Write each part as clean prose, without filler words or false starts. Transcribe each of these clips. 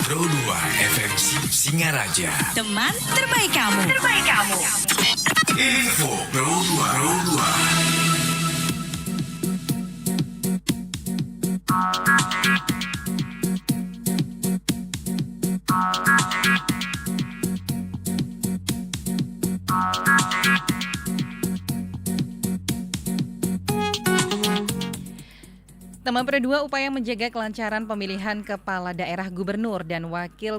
Pro 2 FM Singaraja. Teman terbaik kamu. Info Pro 2. Teman Pro 2 upaya menjaga kelancaran pemilihan kepala daerah gubernur dan wakil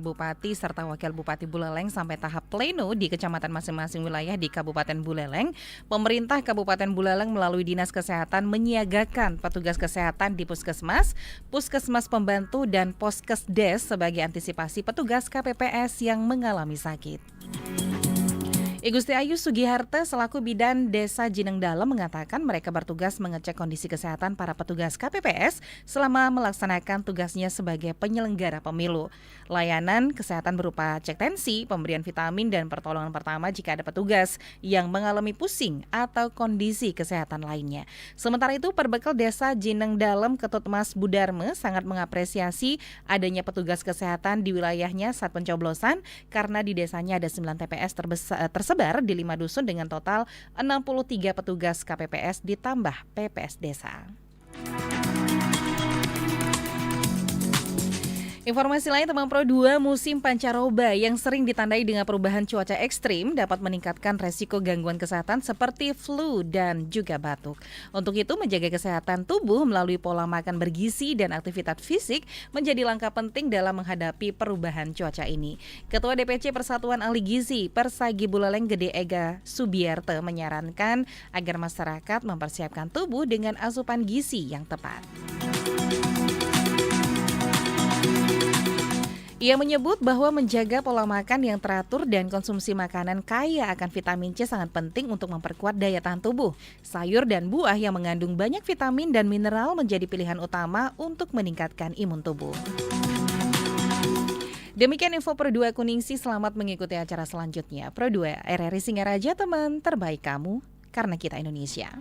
bupati serta wakil bupati Buleleng sampai tahap pleno di kecamatan masing-masing wilayah di Kabupaten Buleleng. Pemerintah Kabupaten Buleleng melalui Dinas Kesehatan menyiagakan petugas kesehatan di puskesmas pembantu dan poskesdes sebagai antisipasi petugas KPPS yang mengalami sakit. Igusti Ayu Sugiharte selaku Bidan Desa Jineng Dalem mengatakan mereka bertugas mengecek kondisi kesehatan para petugas KPPS selama melaksanakan tugasnya sebagai penyelenggara pemilu. Layanan kesehatan berupa cek tensi, pemberian vitamin dan pertolongan pertama jika ada petugas yang mengalami pusing atau kondisi kesehatan lainnya. Sementara itu Perbekal Desa Jineng Dalem Ketut Mas Budarme sangat mengapresiasi adanya petugas kesehatan di wilayahnya saat pencoblosan karena di desanya ada 9 TPS tersebar di 5 dusun dengan total 63 petugas KPPS ditambah PPS desa. Informasi lain teman Pro 2, musim pancaroba yang sering ditandai dengan perubahan cuaca ekstrim dapat meningkatkan resiko gangguan kesehatan seperti flu dan juga batuk. Untuk itu menjaga kesehatan tubuh melalui pola makan bergizi dan aktivitas fisik menjadi langkah penting dalam menghadapi perubahan cuaca ini. Ketua DPC Persatuan Ahli Gizi Persagi Buleleng Gede Ega Subiarte menyarankan agar masyarakat mempersiapkan tubuh dengan asupan gizi yang tepat. Ia menyebut bahwa menjaga pola makan yang teratur dan konsumsi makanan kaya akan vitamin C sangat penting untuk memperkuat daya tahan tubuh. Sayur dan buah yang mengandung banyak vitamin dan mineral menjadi pilihan utama untuk meningkatkan imun tubuh. Demikian info Pro 2 Kuningsi, selamat mengikuti acara selanjutnya. Pro 2 RRI Singaraja, teman terbaik kamu, karena kita Indonesia.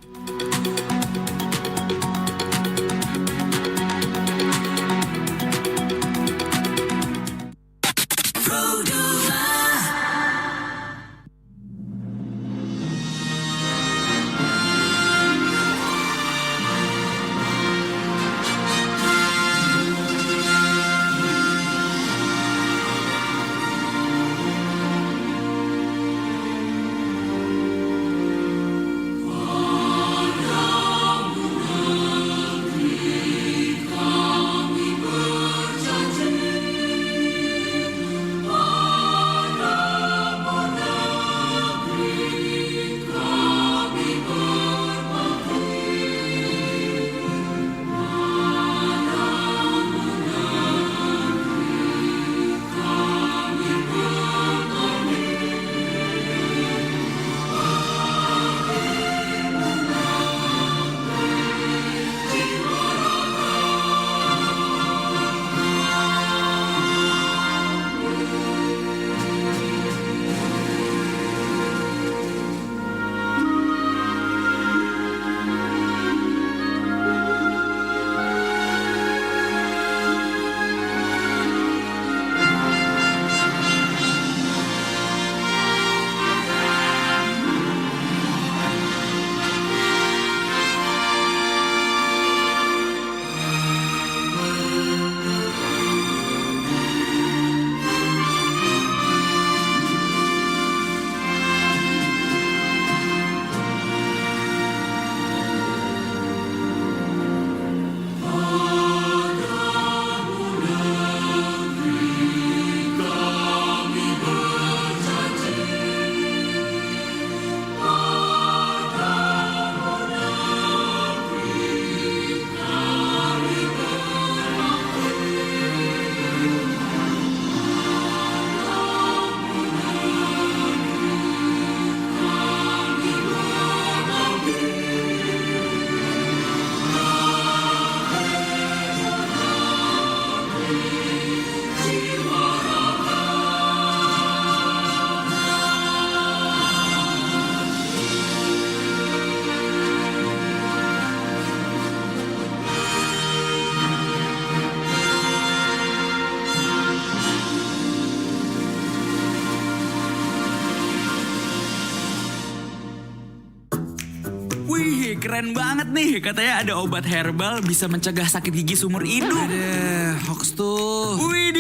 keren banget nih. Katanya ada obat herbal bisa mencegah sakit gigi seumur hidup. Ada hoax tuh. Widih.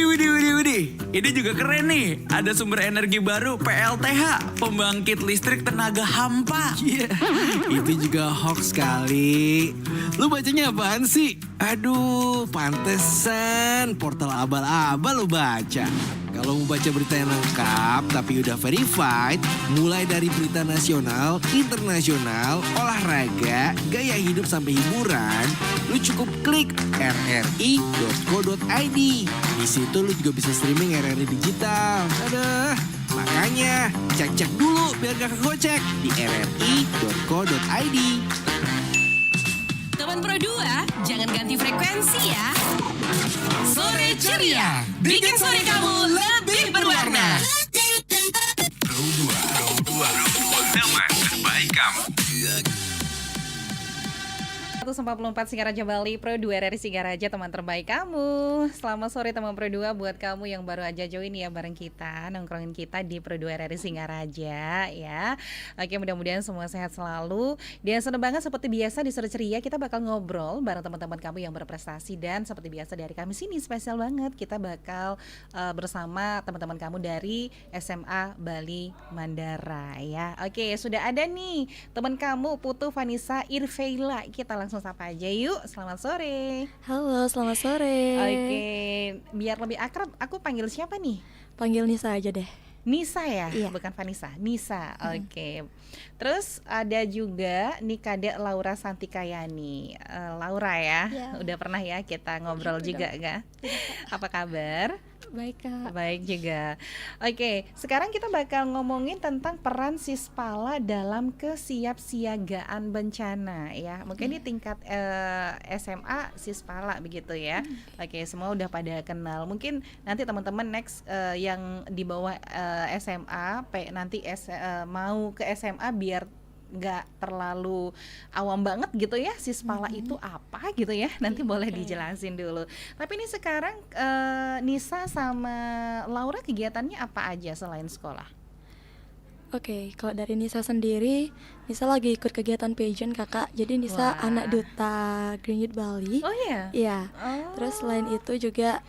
Ini juga keren nih. Ada sumber energi baru PLTH, pembangkit listrik tenaga hampa. Iya, itu juga hoax kali. Lu bacanya apaan sih? Aduh, pantesan portal abal-abal lu baca. Kalau mau baca berita yang lengkap tapi udah verified, mulai dari berita nasional, internasional, olahraga, gaya hidup sampai hiburan, lu cukup klik rri.co.id. Di situ lu juga bisa streaming RRI digital. Aduh, makanya cek-cek dulu biar gak kegocek di rri.co.id. Teman Pro 2, jangan ganti frekuensi ya. Sore ceria, bikin sore kamu lebih berwarna. Pro 2. Teman terbaik kamu. 144 Singaraja Bali, Pro 2 RRI Singaraja, teman terbaik kamu. Selamat sore teman Pro 2 buat kamu yang baru aja join ya bareng kita, nongkrongin kita di Pro 2 RRI Singaraja ya. Oke, mudah-mudahan semua sehat selalu. Dan seneng banget seperti biasa di Sore Ceria kita bakal ngobrol bareng teman-teman kamu yang berprestasi. Dan seperti biasa dari kami sini spesial banget, kita bakal bersama teman-teman kamu dari SMA Bali Mandara ya. Oke, sudah ada nih teman kamu Putu Vanessa Irveila. Kita langsung sapa aja yuk. Selamat sore. Halo, selamat sore. Oke, biar lebih akrab, aku panggil siapa nih? Panggil Nisa aja deh. Nisa ya, Iya. bukan Vanessa. Nisa, oke. Terus ada juga Nikade Laura Santikayani. Laura ya, Iya. udah pernah ya kita ngobrol juga gak? Apa kabar? Baik, Kak. Baik juga. Oke, sekarang kita bakal ngomongin tentang peran Sispala dalam kesiapsiagaan bencana ya. Mungkin di tingkat SMA Sispala begitu ya. Oke, semua udah pada kenal. Mungkin nanti teman-teman next yang di bawah SMA nanti mau ke SMA biar nggak terlalu awam banget gitu ya, Sispala itu apa gitu ya, nanti boleh dijelasin dulu. Tapi ini sekarang Nisa sama Laura kegiatannya apa aja selain sekolah? Oke, kalau dari Nisa sendiri, Nisa lagi ikut kegiatan pageant, Kakak. Jadi Nisa Wah. anak duta Green Youth Bali. Oh iya? Iya. Oh. Terus selain itu juga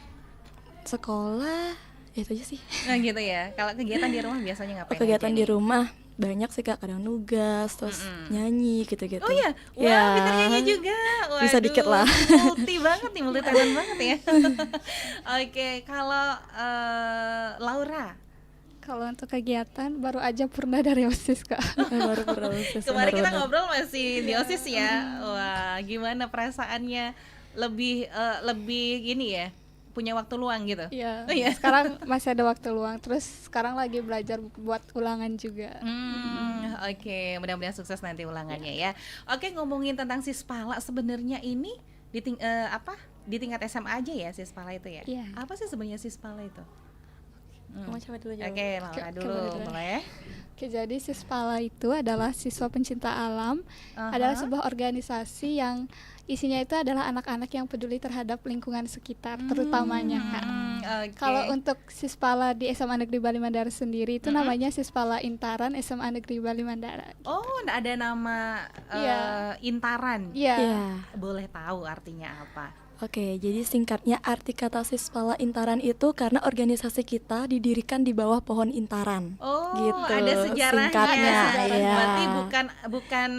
sekolah, itu aja sih. Nah gitu ya, kalau kegiatan di rumah biasanya ngapain Kegiatan aja di nih? rumah banyak sih, Kak, kadang nugas, terus nyanyi gitu-gitu. Oh iya, wah Ya. pintar nyanyi juga. Waduh, Bisa dikit lah. Multi banget nih, multi talent banget ya. Oke, kalau Laura, Kalau untuk kegiatan baru aja purna dari OSIS, Kak. Baru proses. kemarin kita benar-benar. ngobrol masih di OSIS ya. Wah, gimana perasaannya? Lebih gini ya, punya waktu luang gitu. Iya. Oh iya. Sekarang masih ada waktu luang. Terus sekarang lagi belajar buat ulangan juga. Oke, mudah-mudahan sukses nanti ulangannya ya. Oke, ngomongin tentang Sispala, sebenarnya ini di tingkat SMA aja ya Sispala itu ya? Iya. Apa sih sebenarnya Sispala itu? Kamu coba dulu jawab. Oke, Laura Oke, dulu, boleh. boleh. Oke, jadi Sispala itu adalah siswa pencinta alam. Aha. Adalah sebuah organisasi yang isinya itu adalah anak-anak yang peduli terhadap lingkungan sekitar, terutamanya, Kak. Oke. Kalau untuk Sispala di SMA Negeri Bali Mandara sendiri itu namanya Sispala Intaran SMA Negeri Bali Mandara. Oh, ada nama Iya. Intaran. Iya. Iya. Boleh tahu artinya apa? Oke, jadi singkatnya arti kata Sispala Intaran itu karena organisasi kita didirikan di bawah pohon intaran. Oh, Gitu, ada sejarahnya. singkatnya, iya. Berarti bukan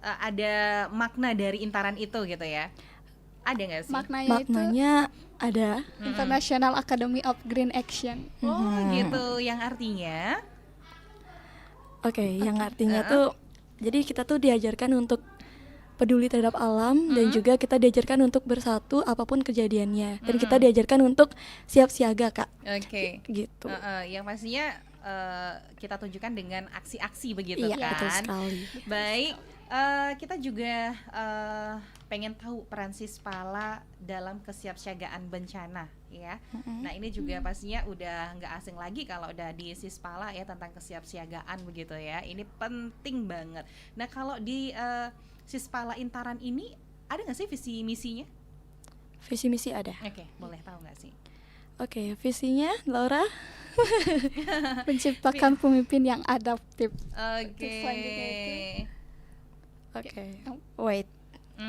ada makna dari Intaran itu gitu ya? Ada nggak sih? Maknanya itu Maknanya ada. International Academy of Green Action. Oh, gitu. Yang artinya Oke, yang artinya tuh jadi kita tuh diajarkan untuk peduli terhadap alam dan juga kita diajarkan untuk bersatu apapun kejadiannya dan kita diajarkan untuk siap siaga, Kak. oke. Gitu. Yang pastinya kita tunjukkan dengan aksi-aksi begitu Iya, kan? betul sekali. Baik, kita juga pengen tahu peran Sispala dalam kesiapsiagaan bencana ya. Nah ini juga pastinya udah nggak asing lagi kalau udah di Sispala ya tentang kesiapsiagaan begitu ya. Ini penting banget. Nah kalau di Sispala Intaran ini ada nggak sih visi misinya? Visi misi ada. Oke, boleh tahu nggak sih? Oke, visinya Laura. Menciptakan pemimpin yang adaptif. Oke. Terus selanjutnya itu. Oke, wait.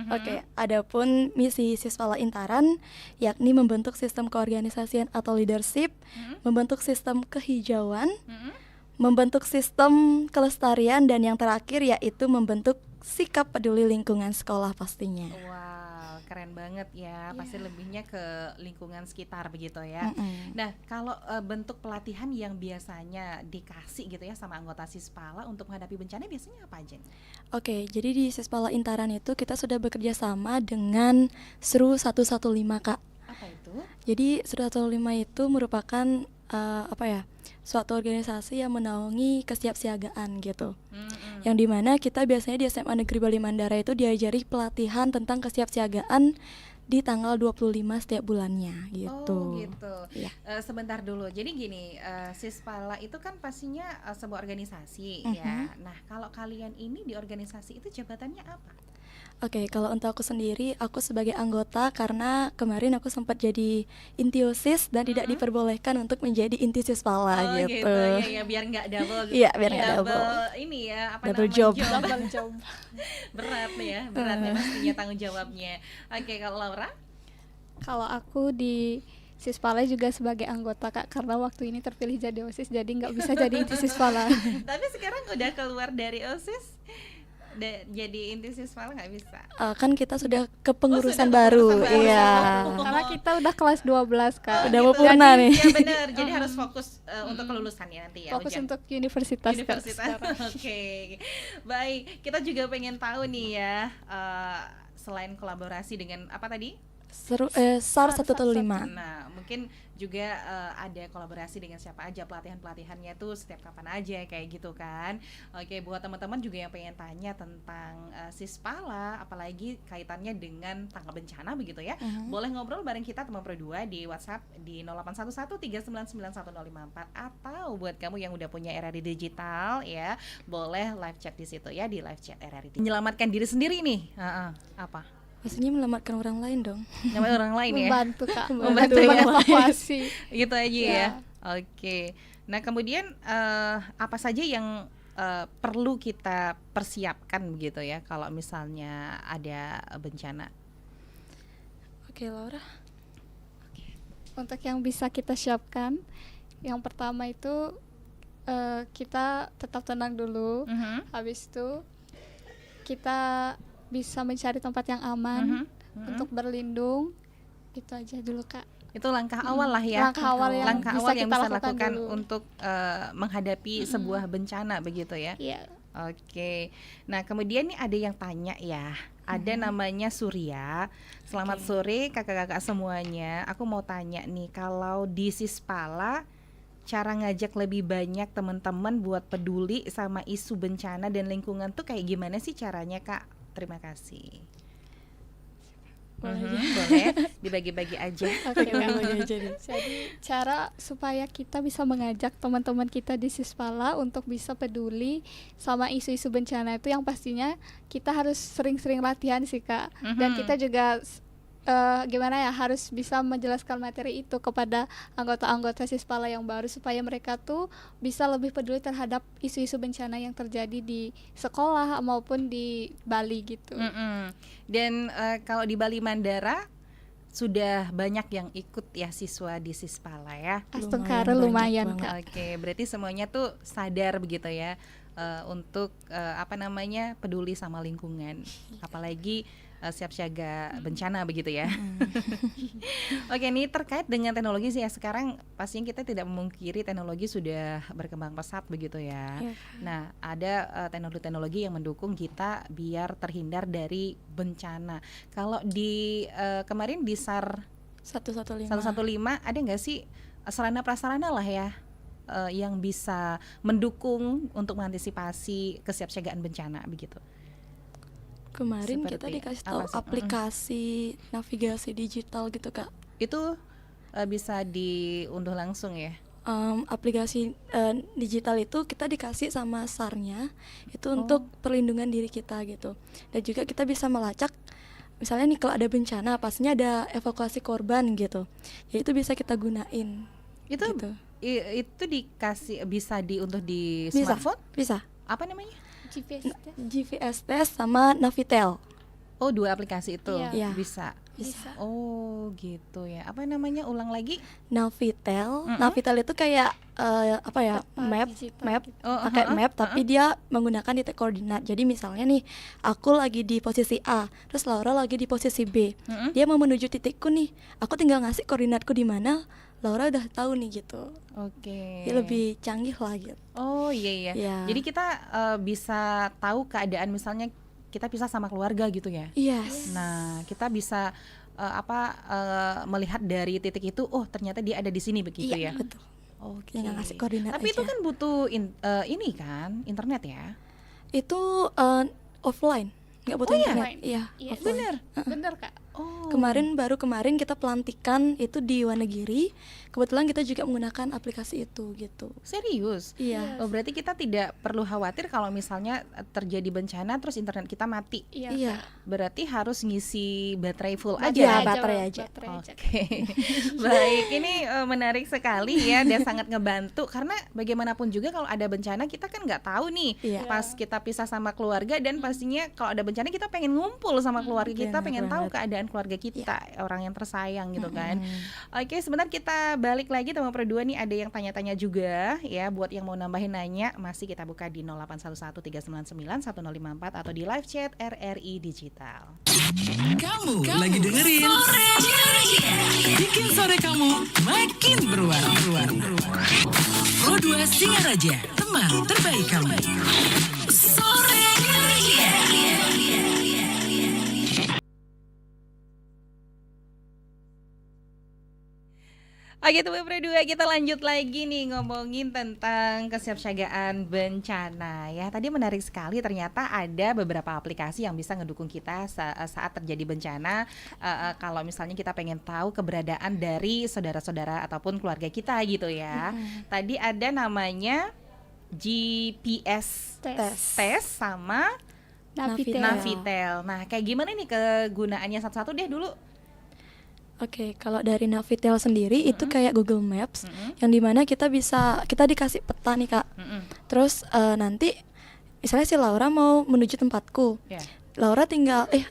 Oke, adapun misi Siswala Intaran yakni membentuk sistem keorganisasian atau leadership, membentuk sistem kehijauan, membentuk sistem kelestarian, dan yang terakhir yaitu membentuk sikap peduli lingkungan sekolah pastinya. Wow, keren banget ya. Pasti lebihnya ke lingkungan sekitar begitu ya. Nah, kalau bentuk pelatihan yang biasanya dikasih gitu ya sama anggota Sispala untuk menghadapi bencana biasanya apa aja nih? Oke, jadi di Siswala Intaran itu kita sudah bekerja sama dengan SRU 115, Kak. Apa itu? Jadi SRU 115 itu merupakan suatu organisasi yang menaungi kesiapsiagaan gitu. Yang dimana kita biasanya di SMA Negeri Bali Mandara itu diajari pelatihan tentang kesiapsiagaan di tanggal 25 setiap bulannya gitu. Oh gitu. Iya. Sebentar dulu. Jadi gini, Sispala itu kan pastinya sebuah organisasi ya. Nah, kalau kalian ini di organisasi itu jabatannya apa? Oke, kalau untuk aku sendiri, aku sebagai anggota karena kemarin aku sempat jadi inti OSIS dan tidak diperbolehkan untuk menjadi inti Sispala gitu. Ya, biar nggak double. Iya, biar nggak double. Ini ya, Double job. Double job. berat nih ya, pastinya tanggung jawabnya. Oke, kalau Laura? Kalau aku di Sispala juga sebagai anggota, Kak, karena waktu ini terpilih jadi OSIS jadi nggak bisa jadi inti Sispala. Tapi sekarang udah keluar dari OSIS, jadi inti Sispala nggak bisa. Kan kita sudah kepengurusan sudah baru, kepengurusan baru. iya. Karena kita udah kelas 12, Kak. Udah mau purna nih. Ya benar, jadi harus fokus untuk kelulusannya nanti ya. Fokus ujian. untuk universitas, Kak, Universitas. sekarang. Oke. Baik, kita juga pengen tahu nih ya, selain kolaborasi dengan apa tadi? SAR 115. Nah, mungkin juga ada kolaborasi dengan siapa aja, pelatihan-pelatihannya tuh setiap kapan aja kayak gitu kan. Oke, buat teman-teman juga yang pengen tanya tentang Sispala, apalagi kaitannya dengan tanggal bencana begitu ya, boleh ngobrol bareng kita teman Pro 2 di WhatsApp di 0811399154, atau buat kamu yang udah punya RRI Digital ya, boleh live chat di situ ya, di live chat RRI. Menyelamatkan diri sendiri nih, apa? Maksudnya menyelamatkan orang lain dong. Namanya orang lain ya. Membantu, Kak. Membantu ya. Evakuasi. Gitu aja ya. Ya. Oke. Nah, kemudian apa saja yang perlu kita persiapkan begitu ya kalau misalnya ada bencana? Oke, Laura. Untuk yang bisa kita siapkan, yang pertama itu kita tetap tenang dulu. Habis itu kita bisa mencari tempat yang aman untuk berlindung. Itu aja dulu, Kak. Itu langkah awal lah ya. Langkah awal yang bisa bisa kita lakukan dulu. untuk menghadapi sebuah bencana begitu ya. Iya. Oke. Nah, kemudian nih ada yang tanya ya. Ada namanya Surya. Selamat sore kakak-kakak semuanya. Aku mau tanya nih, kalau di Sispala cara ngajak lebih banyak teman-teman buat peduli sama isu bencana dan lingkungan tuh kayak gimana sih caranya, Kak? Terima kasih. Boleh dibagi-bagi aja. Oke, Kak. Jadi cara supaya kita bisa mengajak teman-teman kita di Sispala untuk bisa peduli sama isu-isu bencana itu, yang pastinya kita harus sering-sering latihan sih, Kak. Dan kita juga harus bisa menjelaskan materi itu kepada anggota-anggota Sispala yang baru supaya mereka tuh bisa lebih peduli terhadap isu-isu bencana yang terjadi di sekolah maupun di Bali gitu. Dan kalau di Bali Mandara sudah banyak yang ikut ya siswa di Sispala ya. Astungkara lumayan, Kak. Oke, berarti semuanya tuh sadar begitu ya untuk peduli sama lingkungan, apalagi siap siaga bencana begitu ya. Oke, ini terkait dengan teknologi sih ya, sekarang pastinya kita tidak memungkiri teknologi sudah berkembang pesat begitu ya. Nah, ada teknologi-teknologi yang mendukung kita biar terhindar dari bencana. Kalau di kemarin di SAR 115 ada nggak sih sarana prasarana lah ya yang bisa mendukung untuk mengantisipasi kesiapsiagaan bencana begitu? Kemarin Seperti kita dikasih tahu apa sih? aplikasi navigasi digital gitu, Kak. Itu bisa diunduh langsung ya? Aplikasi digital itu kita dikasih sama SAR-nya itu untuk perlindungan diri kita gitu. Dan juga kita bisa melacak misalnya nih kalau ada bencana pastinya ada evakuasi korban gitu. Jadi itu bisa kita gunain. Itu gitu. Itu dikasih bisa diunduh di Bisa. smartphone? Bisa. Apa namanya? GPS test. GPS test sama Navitel. Oh, 2 aplikasi itu Iya. Iya. bisa. Bisa. Oh, gitu ya. Apa namanya? Ulang lagi? Navitel, Navitel itu kayak apa ya, Peta map, digital map, gitu. Oh, pakai map, tapi dia menggunakan titik koordinat. Jadi misalnya nih, aku lagi di posisi A, terus Laura lagi di posisi B. Dia mau menuju titikku nih, aku tinggal ngasih koordinatku di mana, Laura udah tahu nih gitu. Oke. Dia lebih canggih lah gitu. Oh, iya iya. Iya. Jadi kita bisa tahu keadaan misalnya kita pisah sama keluarga gitu ya. Yes. Nah, kita bisa melihat dari titik itu, oh ternyata dia ada di sini begitu ya. Iya, betul. Oke. Tinggal ngasih koordinat Tapi itu aja. kan butuh ini kan, internet ya. Itu offline, nggak butuh iya? internet. Iya, Iya, offline. Bener. Bener Kak. Oh. Kemarin kita pelantikan itu di Wonogiri. Kebetulan kita juga menggunakan aplikasi itu gitu. Serius? Iya. Oh, berarti kita tidak perlu khawatir kalau misalnya terjadi bencana terus internet kita mati. Iya. Iya. Berarti harus ngisi baterai full Baterai aja. Iya, aja, baterai Bang. aja. Baterai aja. Oke, baik. Ini menarik sekali ya, dan sangat ngebantu karena bagaimanapun juga kalau ada bencana kita kan nggak tahu nih. Iya. Pas kita pisah sama keluarga dan pastinya kalau ada bencana kita pengen ngumpul sama keluarga kita, Benar pengen tahu banget. keadaan keluarga kita, orang yang tersayang gitu kan. Oke, sebentar kita balik lagi teman berdua nih, ada yang tanya-tanya juga ya, buat yang mau nambahin nanya masih kita buka di 0811-399-1054 atau di live chat RRI Digital. Kamu lagi dengerin Bikin sore kamu makin berwarna. Pro 2 Singaraja, teman terbaik kamu. Sore Ceria. Oke teman berdua, kita lanjut lagi nih ngomongin tentang kesiapsiagaan bencana ya. Tadi menarik sekali, ternyata ada beberapa aplikasi yang bisa ngedukung kita saat terjadi bencana. Kalau misalnya kita pengen tahu keberadaan dari saudara-saudara ataupun keluarga kita gitu ya. Tadi ada namanya GPS test sama Navitel. Navitel. Nah, kayak gimana nih kegunaannya satu-satu deh dulu? Oke, kalau dari Navitel sendiri itu kayak Google Maps, yang dimana kita dikasih peta nih Kak. Terus nanti misalnya si Laura mau menuju tempatku, Ya.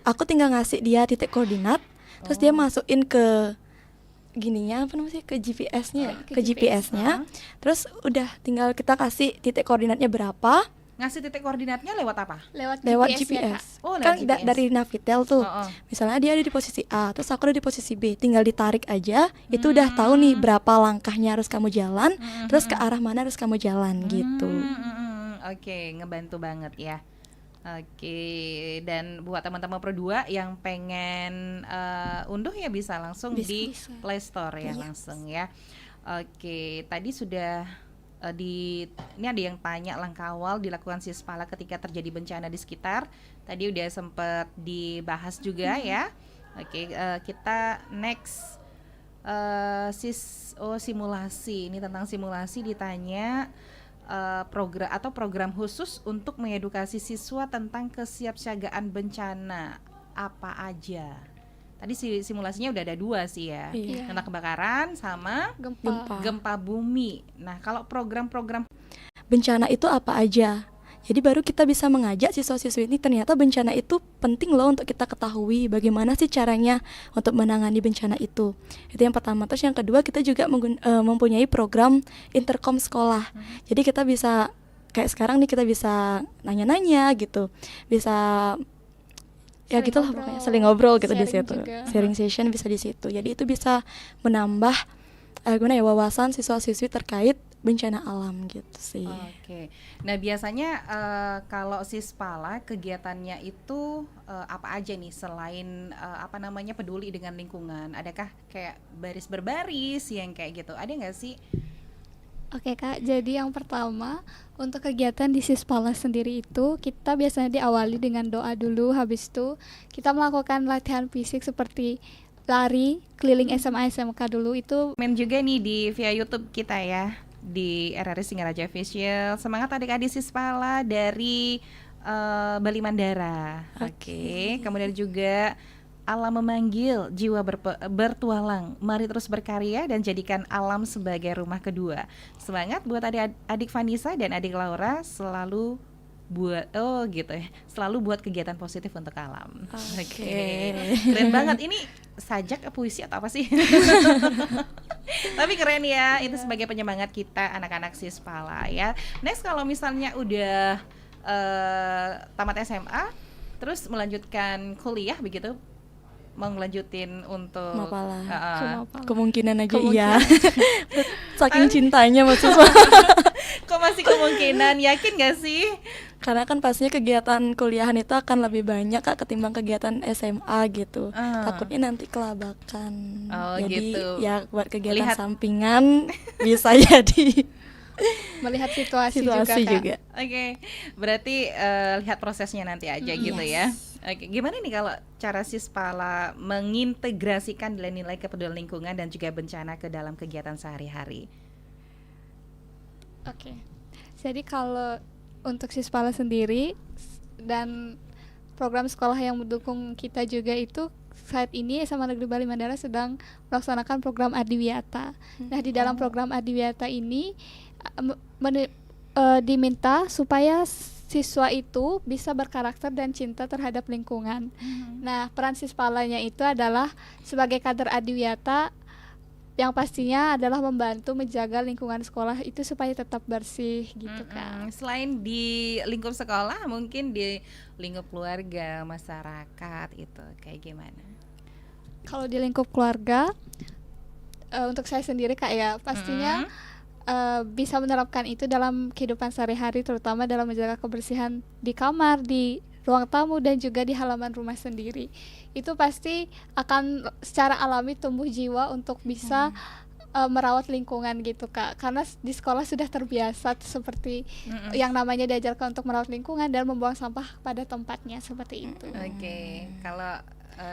aku tinggal ngasih dia titik koordinat, terus dia masukin ke gininya apa namanya sih, ke GPS-nya, ke ke GPS-nya. Terus udah tinggal kita kasih titik koordinatnya berapa. Ngasih titik koordinatnya lewat apa? Lewat Lewat GPS, ya, Kak. GPS. Oh, Kan lewat GPS. dari Navitel tuh. Oh. Misalnya dia ada di posisi A, terus aku ada di posisi B. Tinggal ditarik aja, itu udah tahu nih berapa langkahnya harus kamu jalan, terus ke arah mana harus kamu jalan gitu. Oke, ngebantu banget ya. Oke, dan buat teman-teman Pro 2 yang pengen unduh ya bisa langsung di Bisa. Play Store ya, Iya. langsung ya. Oke, tadi sudah ini ada yang tanya langkah awal dilakukan Sispala ketika terjadi bencana di sekitar. Tadi udah sempet dibahas juga ya. Oke, kita next simulasi. Ini tentang simulasi, ditanya program khusus untuk mengedukasi siswa tentang kesiapsiagaan bencana apa aja. Tadi simulasinya udah ada 2 sih ya, Iya. tentang kebakaran sama gempa bumi. Nah, kalau program-program Bencana itu apa aja? Jadi baru kita bisa mengajak siswa-siswi ini, ternyata bencana itu penting loh untuk kita ketahui bagaimana sih caranya untuk menangani bencana itu. Itu yang pertama. Terus yang kedua, kita juga mempunyai program interkom sekolah. Jadi kita bisa kayak sekarang nih, kita bisa nanya-nanya gitu. Bisa ya Saling gitulah ngobrol, pokoknya, saling ngobrol gitu di sharing situ. juga. Sharing session bisa di situ. Jadi itu bisa menambah wawasan siswa-siswi terkait bencana alam gitu sih. Oke. Nah, biasanya kalau Sispala kegiatannya itu apa aja nih selain peduli dengan lingkungan? Adakah kayak baris berbaris yang kayak gitu? Ada nggak sih? Oke Kak, jadi yang pertama untuk kegiatan di Sispala sendiri itu kita biasanya diawali dengan doa dulu, habis itu kita melakukan latihan fisik seperti lari keliling SMA SMK dulu itu. Main juga nih via YouTube kita ya, di RRI Singaraja Official. Semangat adik-adik Sispala dari Bali Mandara. Oke. Kemudian juga alam memanggil, jiwa bertualang. Mari terus berkarya dan jadikan alam sebagai rumah kedua. Semangat buat adik Vanessa dan adik Laura, selalu buat gitu ya. Selalu buat kegiatan positif untuk alam. Oke. Keren banget. Ini sajak puisi atau apa sih? Tapi keren ya. Itu sebagai penyemangat kita anak-anak Sispala ya. Next kalau misalnya udah tamat SMA terus melanjutkan kuliah begitu, mau ngelanjutin untuk Mapala. Mapala. Kemungkinan aja iya. Saking cintanya mahasiswa. kok masih kemungkinan, yakin gak sih? Karena kan pastinya kegiatan kuliahan itu akan lebih banyak Kak ketimbang kegiatan SMA gitu. Takutnya nanti kelabakan. Oh, jadi gitu. ya buat kegiatan Lihat. sampingan bisa jadi Melihat situasi, situasi juga, Kak. Oke, berarti lihat prosesnya nanti aja gitu ya. Oke, gimana nih kalau cara Sispala mengintegrasikan nilai-nilai kepedulian lingkungan dan juga bencana ke dalam kegiatan sehari-hari? Oke. Jadi kalau untuk Sispala sendiri dan program sekolah yang mendukung kita juga itu saat ini SMA Negeri Bali Mandara sedang melaksanakan program Adiwiyata. Nah, di dalam program Adiwiyata ini diminta supaya siswa itu bisa berkarakter dan cinta terhadap lingkungan. Nah, peran Sispalanya itu adalah sebagai kader Adiwiyata yang pastinya adalah membantu menjaga lingkungan sekolah itu supaya tetap bersih gitu kan. Selain di lingkup sekolah, mungkin di lingkup keluarga, masyarakat itu kayak gimana? Kalau di lingkup keluarga, untuk saya sendiri Kak ya pastinya bisa menerapkan itu dalam kehidupan sehari-hari, terutama dalam menjaga kebersihan di kamar, di ruang tamu dan juga di halaman rumah sendiri. Itu pasti akan secara alami tumbuh jiwa untuk bisa merawat lingkungan gitu Kak. Karena di sekolah sudah terbiasa seperti yang namanya diajarkan untuk merawat lingkungan dan membuang sampah pada tempatnya seperti itu. Oke, kalau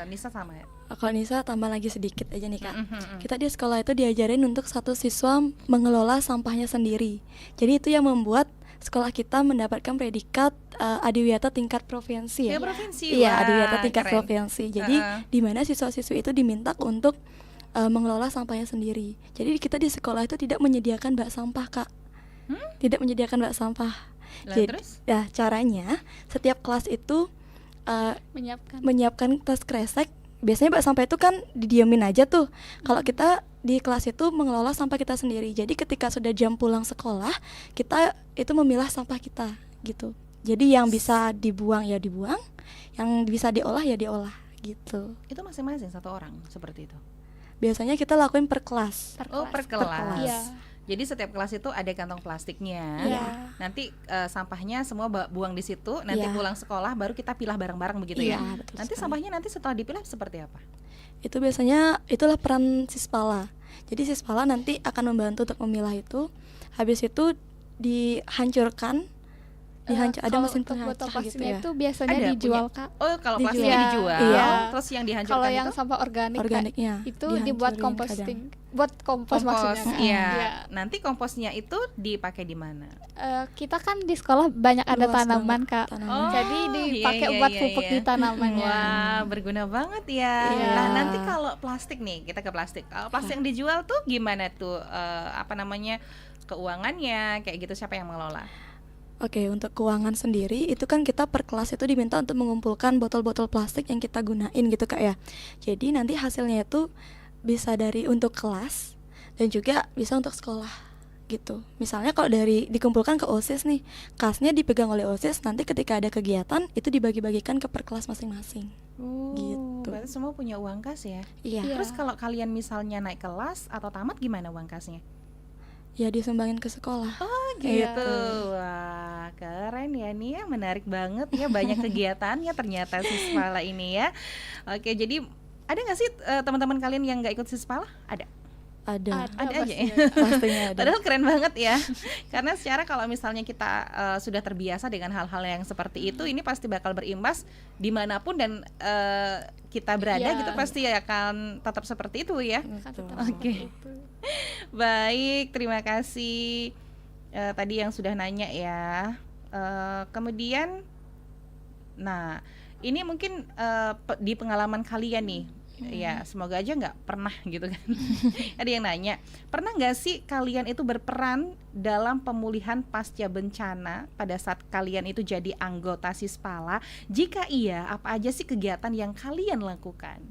Nisa sama ya? Kalau Nisa tambah lagi sedikit aja nih Kak. Kita di sekolah itu diajarin untuk satu siswa mengelola sampahnya sendiri. Jadi itu yang membuat sekolah kita mendapatkan predikat Adiwiyata tingkat provinsi ya. Provinsi. Iya, Wah, Adiwiyata tingkat keren. provinsi. Jadi di mana siswa-siswi itu diminta untuk mengelola sampahnya sendiri. Jadi kita di sekolah itu tidak menyediakan bak sampah Kak. Tidak menyediakan bak sampah. Lah, Jadi, terus? ya caranya setiap kelas itu menyiapkan tas kresek. Biasanya bak sampah itu kan didiamin aja tuh. Kalau kita di kelas itu mengelola sampah kita sendiri. Jadi ketika sudah jam pulang sekolah, kita itu memilah sampah kita gitu. Jadi yang bisa dibuang ya dibuang, yang bisa diolah ya diolah gitu. Itu masing-masing satu orang seperti itu. Biasanya kita lakuin per kelas. Per kelas. Iya. Jadi setiap kelas itu ada kantong plastiknya. Iya. Nanti sampahnya semua buang di situ. Nanti Iya. pulang sekolah baru kita pilah bareng-bareng begitu ya. Iya, betul Nanti sekali. sampahnya nanti setelah dipilah seperti apa? Itu biasanya itulah peran Sispala. Jadi Sispala nanti akan membantu untuk memilah itu. Habis itu dihancurkan. Ada Kalau mesin untuk botol penghancur gitu plastiknya ya. itu biasanya Ada, dijual punya? Kak. Oh, kalau Dijual. plastiknya Iya. dijual, Iya. terus yang dihancurkan Kalau yang itu sampah organik Kak, Organiknya itu dibuat dihancurin composting. kadang. Buat kompos maksudnya. Kak. Iya. Iya. Nanti komposnya itu dipakai di mana? Kita kan di sekolah banyak ada Luas tanaman banget Kak. tanaman. Jadi dipakai iya, buat iya, pupuk iya. di tanamannya. Wah, berguna banget ya. Iya. Nah, nanti kalau plastik nih, kita ke plastik. Kalau plastik yang dijual tuh gimana tuh? Keuangannya, kayak gitu siapa yang mengelola? Oke, untuk keuangan sendiri itu kan kita per kelas itu diminta untuk mengumpulkan botol-botol plastik yang kita gunain gitu Kak ya. Jadi nanti hasilnya itu bisa dari untuk kelas dan juga bisa untuk sekolah gitu. Misalnya kalau dari dikumpulkan ke OSIS nih, kasnya dipegang oleh OSIS, nanti ketika ada kegiatan itu dibagi-bagikan ke per kelas masing-masing. Gitu. Berarti semua punya uang kas ya? Iya. Iya. Terus kalau kalian misalnya naik kelas atau tamat gimana uang kasnya? Ya disumbangin ke sekolah. Gitu. Wah, keren ya nih ya, menarik banget ya, banyak kegiatannya ternyata Sispala ini ya. Oke, jadi ada nggak sih teman-teman kalian yang nggak ikut Sispala? Ada. Ada Ada aja ya. pastinya ada. Padahal keren banget ya. Karena secara kalau misalnya kita sudah terbiasa dengan hal-hal yang seperti itu, ini pasti bakal berimbas dimanapun dan kita berada Iya. gitu, pasti akan tetap seperti itu ya. Betul. Oke. Baik, terima kasih tadi yang sudah nanya ya. Kemudian, nah ini mungkin di pengalaman kalian nih Ya semoga aja nggak pernah gitu kan. Ada yang nanya, pernah nggak sih kalian itu berperan dalam pemulihan pasca bencana pada saat kalian itu jadi anggota Sispala? Jika iya, apa aja sih kegiatan yang kalian lakukan?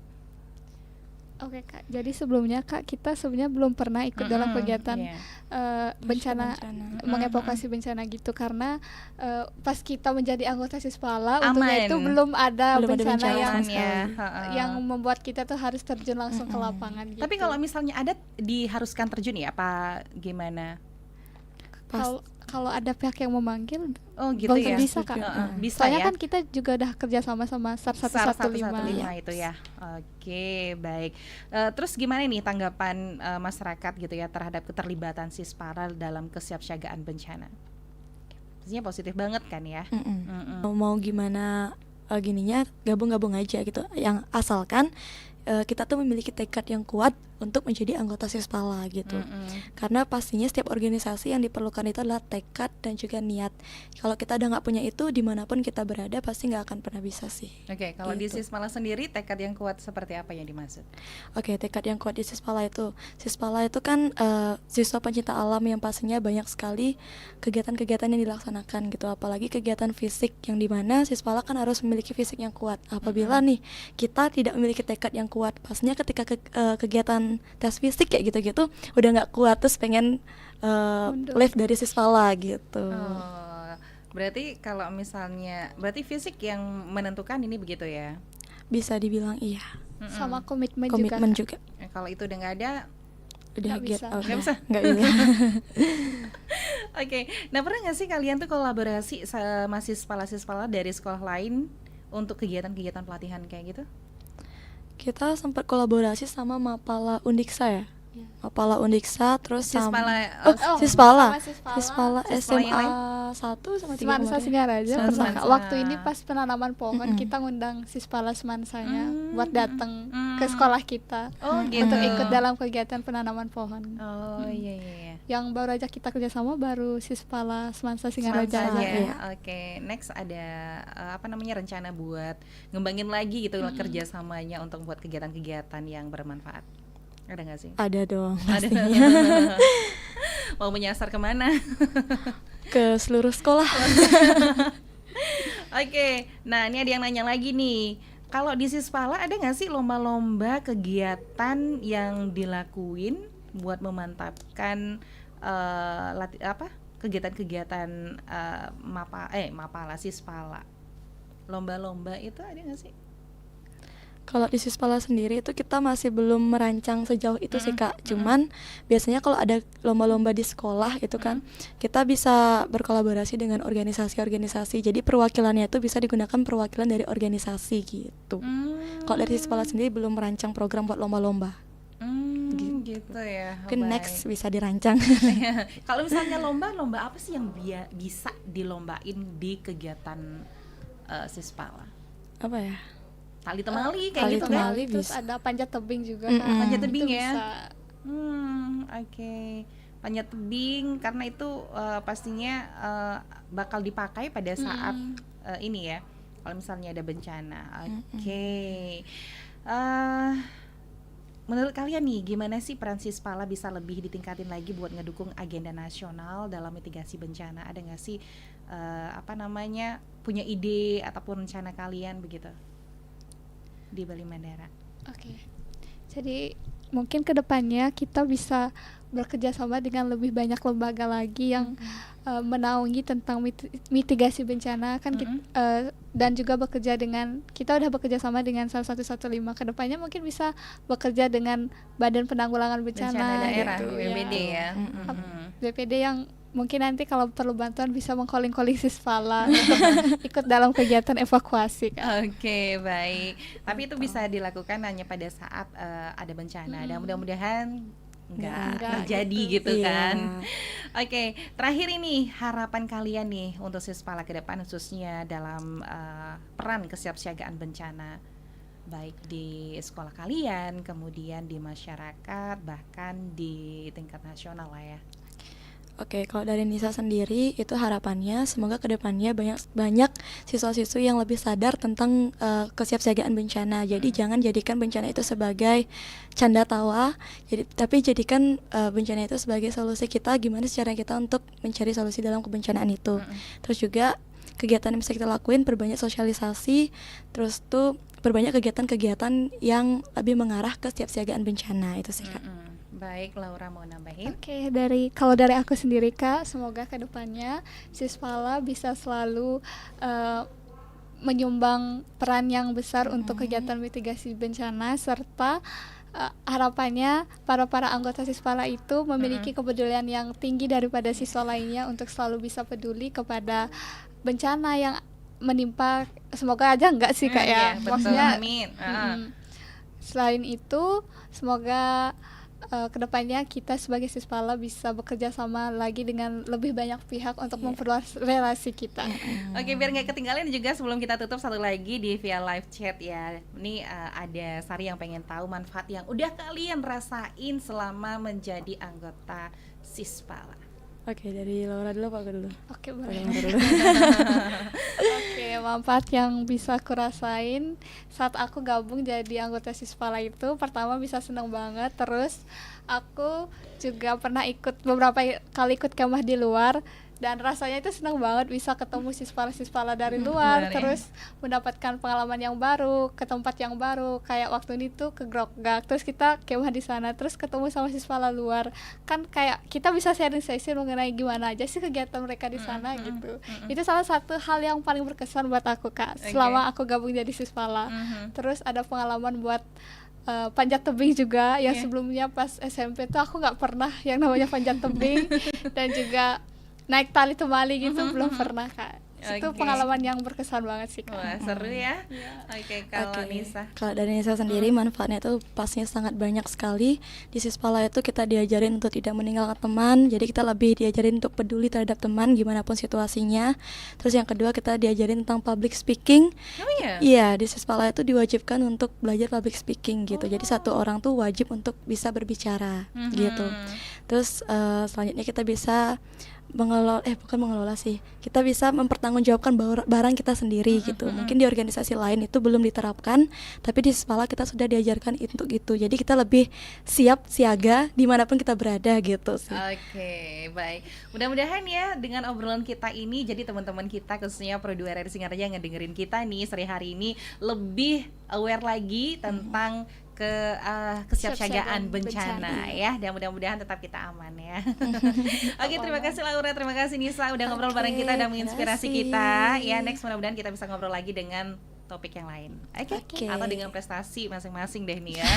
Oke Kak, jadi sebelumnya Kak kita sebenarnya belum pernah ikut dalam kegiatan Iya. bencana, mengevakuasi bencana gitu karena pas kita menjadi anggota Sispala untungnya Aman. itu belum ada Belum ada bencana bencana yang sama Ya, heeh. yang membuat kita tuh harus terjun langsung ke lapangan gitu. Tapi kalau misalnya ada diharuskan terjun ya, apa gimana? kalau ada pihak yang memanggil, Oh gitu bakal ya. bisa Kak. Heeh, bisa Soalnya ya. kan kita juga udah kerja sama SAR SAR 115. 115 itu ya. Oke, baik. Terus gimana nih tanggapan masyarakat gitu ya terhadap keterlibatan Sispala dalam kesiapsiagaan bencana? Pastinya positif banget kan ya? Mau gimana gininya gabung-gabung aja gitu. Yang asalkan kita tuh memiliki tekad yang kuat untuk menjadi anggota Sispala gitu. Karena pastinya setiap organisasi yang diperlukan itu adalah tekad dan juga niat. Kalau kita udah nggak punya itu, dimanapun kita berada pasti nggak akan pernah bisa sih. Oke, kalau di Gitu. Sispala sendiri tekad yang kuat seperti apa yang dimaksud? Oke, tekad yang kuat di Sispala itu kan siswa pencinta alam yang pastinya banyak sekali kegiatan-kegiatan yang dilaksanakan gitu. Apalagi kegiatan fisik yang dimana Sispala kan harus memiliki fisik yang kuat. Apabila nih kita tidak memiliki tekad yang kuat, pastinya ketika kegiatan tes fisik kayak gitu-gitu udah nggak kuat terus pengen live dari Sispala gitu. Oh, berarti kalau misalnya berarti fisik yang menentukan ini begitu ya? Bisa dibilang iya. Sama komitmen Komitmen juga. juga. Kalau itu udah nggak ada, Udah Nggak get bisa. out. Nggak bisa? Nggak bisa. oke. Nah pernah nggak sih kalian tuh kolaborasi sama Sispala dari sekolah lain untuk kegiatan-kegiatan pelatihan kayak gitu? Kita sempat kolaborasi sama Mapala Undiksa ya. Iya. Mapala Undiksa terus Sispala, sama Sispala. sama Sispala. Sispala Sispala yang SMA lain? 1 sama 3 Semansa Singaraja Semansa. pernah Kak. Waktu ini pas penanaman pohon kita ngundang Sispala Semansanya buat datang ke sekolah kita Oh gitu. untuk ikut dalam kegiatan penanaman pohon. Oh iya iya. Yang baru aja kita kerjasama baru Sispala Semansa Semansa Singaraja aja. aja. iya. Oke, next ada apa namanya rencana buat ngembangin lagi gitu kerjasamanya untuk buat kegiatan-kegiatan yang bermanfaat. Ada nggak sih? Ada dong. Ada. Pastinya. Mau menyasar kemana? Ke seluruh sekolah. Oke, nah ini ada yang nanya lagi nih. Kalau di Sispala ada nggak sih lomba-lomba kegiatan yang dilakuin buat memantapkan kegiatan-kegiatan Mapala Sispala? Lomba-lomba itu ada nggak sih? Kalau di Sispala sendiri itu kita masih belum merancang sejauh itu sih Kak. Cuman biasanya kalau ada lomba-lomba di sekolah itu kan kita bisa berkolaborasi dengan organisasi-organisasi. Jadi perwakilannya itu bisa digunakan perwakilan dari organisasi gitu. Kalau dari Sispala sendiri belum merancang program buat lomba-lomba. Gitu ya. Mungkin Baik. next bisa dirancang. Kalau misalnya lomba apa sih yang bisa dilombain di kegiatan Sispala? Apa ya? Tali temali kayak Tali gitu temali. kan? Kali Terus bisa. ada panjat tebing juga Mm-mm. Kak. Panjat Itu tebing ya? bisa. Oke. Panjat tebing karena itu pastinya bakal dipakai pada saat ini ya. Kalau misalnya ada bencana. Oke. Menurut kalian nih, gimana sih peran Sispala bisa lebih ditingkatin lagi buat ngedukung agenda nasional dalam mitigasi bencana? Ada nggak sih punya ide ataupun rencana kalian begitu di Bali Mandara? Oke. Jadi mungkin kedepannya kita bisa bekerja sama dengan lebih banyak lembaga lagi yang menaungi tentang mitigasi bencana kan dan juga kita udah bekerja sama dengan SAR 115. Kedepannya mungkin bisa bekerja dengan Badan Penanggulangan Bencana daerah gitu, BPD ya. BPD yang mungkin nanti kalau perlu bantuan bisa mengcalling Sispala untuk ikut dalam kegiatan evakuasi Kak. Oke, baik. Tapi itu bisa dilakukan hanya pada saat ada bencana. Dan mudah-mudahan nggak terjadi gitu kan. Oke, terakhir ini harapan kalian nih untuk Sispala ke depan khususnya dalam peran kesiapsiagaan bencana baik di sekolah kalian, kemudian di masyarakat, bahkan di tingkat nasional lah ya. Oke, kalau dari Nisa sendiri itu harapannya semoga kedepannya banyak siswa-siswi yang lebih sadar tentang kesiapsiagaan bencana. Jadi jangan jadikan bencana itu sebagai canda tawa, tapi jadikan bencana itu sebagai solusi kita, gimana cara kita untuk mencari solusi dalam kebencanaan itu. Terus juga kegiatan yang bisa kita lakuin, perbanyak sosialisasi, terus tuh perbanyak kegiatan-kegiatan yang lebih mengarah ke kesiapsiagaan bencana itu sih Kak. Baik, Laura mau nambahin? Oke, kalau dari aku sendiri Kak, semoga kedepannya Sispala bisa selalu menyumbang peran yang besar untuk kegiatan mitigasi bencana, serta harapannya para anggota Sispala itu memiliki kepedulian yang tinggi daripada siswa lainnya untuk selalu bisa peduli kepada bencana yang menimpa. Semoga aja enggak sih Kak ya, Iya, betul. maksudnya Amin. selain itu semoga kedepannya kita sebagai Sispala bisa bekerja sama lagi dengan lebih banyak pihak untuk memperluas relasi kita. Oke, biar nggak ketinggalan juga sebelum kita tutup, satu lagi di via live chat ya. Ini ada Sari yang pengen tahu manfaat yang udah kalian rasain selama menjadi anggota Sispala. Oke, dari Laura dulu apa aku dulu? Oke, boleh. Laura dulu. Oke, manfaat yang bisa aku rasain saat aku gabung jadi anggota Sispala itu, pertama bisa seneng banget. Terus aku juga pernah beberapa kali ikut kemah di luar, dan rasanya itu senang banget bisa ketemu Sispala dari luar, terus mendapatkan pengalaman yang baru, ke tempat yang baru. Kayak waktu ini tuh ke Grogak, terus kita kemah di sana, terus ketemu sama Sispala luar. Kan kayak kita bisa sharing sesi mengenai gimana aja sih kegiatan mereka di sana gitu. Itu salah satu hal yang paling berkesan buat aku Kak, selama aku gabung jadi Sispala. Terus ada pengalaman buat panjat tebing juga yang sebelumnya pas SMP tuh aku nggak pernah yang namanya panjat tebing dan juga naik tali temali gitu belum pernah Kak. Itu pengalaman yang berkesan banget sih Kak. Wah, seru ya. Oke, kalau Nisa. Kalau dari Nisa sendiri manfaatnya itu pastinya sangat banyak sekali. Di Sispala itu kita diajarin untuk tidak meninggalkan teman. Jadi kita lebih diajarin untuk peduli terhadap teman gimana pun situasinya. Terus yang kedua kita diajarin tentang public speaking. Oh iya. Iya, di Sispala itu diwajibkan untuk belajar public speaking gitu. Jadi satu orang tuh wajib untuk bisa berbicara gitu. Terus selanjutnya kita bisa bukan mengelola sih, kita bisa mempertanggungjawabkan barang kita sendiri gitu. Mungkin di organisasi lain itu belum diterapkan, tapi di Sispala kita sudah diajarkan untuk itu. Jadi kita lebih siap siaga dimanapun kita berada gitu sih. Oke, baik. Mudah-mudahan ya dengan obrolan kita ini, jadi teman-teman kita khususnya Pro 2 RRI Singaraja yang ngedengerin kita nih sore hari ini lebih aware lagi tentang kesiapsiagaan bencana ya, dan mudah-mudahan tetap kita aman ya. Oke, terima kasih Laura, terima kasih Nisa udah ngobrol bareng kita dan menginspirasi kita. Ya, next mudah-mudahan kita bisa ngobrol lagi dengan topik yang lain. Oke. Atau dengan prestasi masing-masing deh nih ya.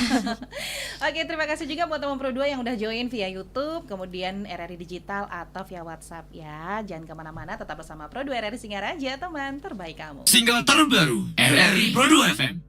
Oke, terima kasih juga buat teman Pro 2 yang udah join via YouTube, kemudian RRI Digital atau via WhatsApp ya. Jangan kemana-mana, tetap bersama Pro 2 RRI Singaraja, teman terbaik kamu. Single terbaru RRI Pro 2 FM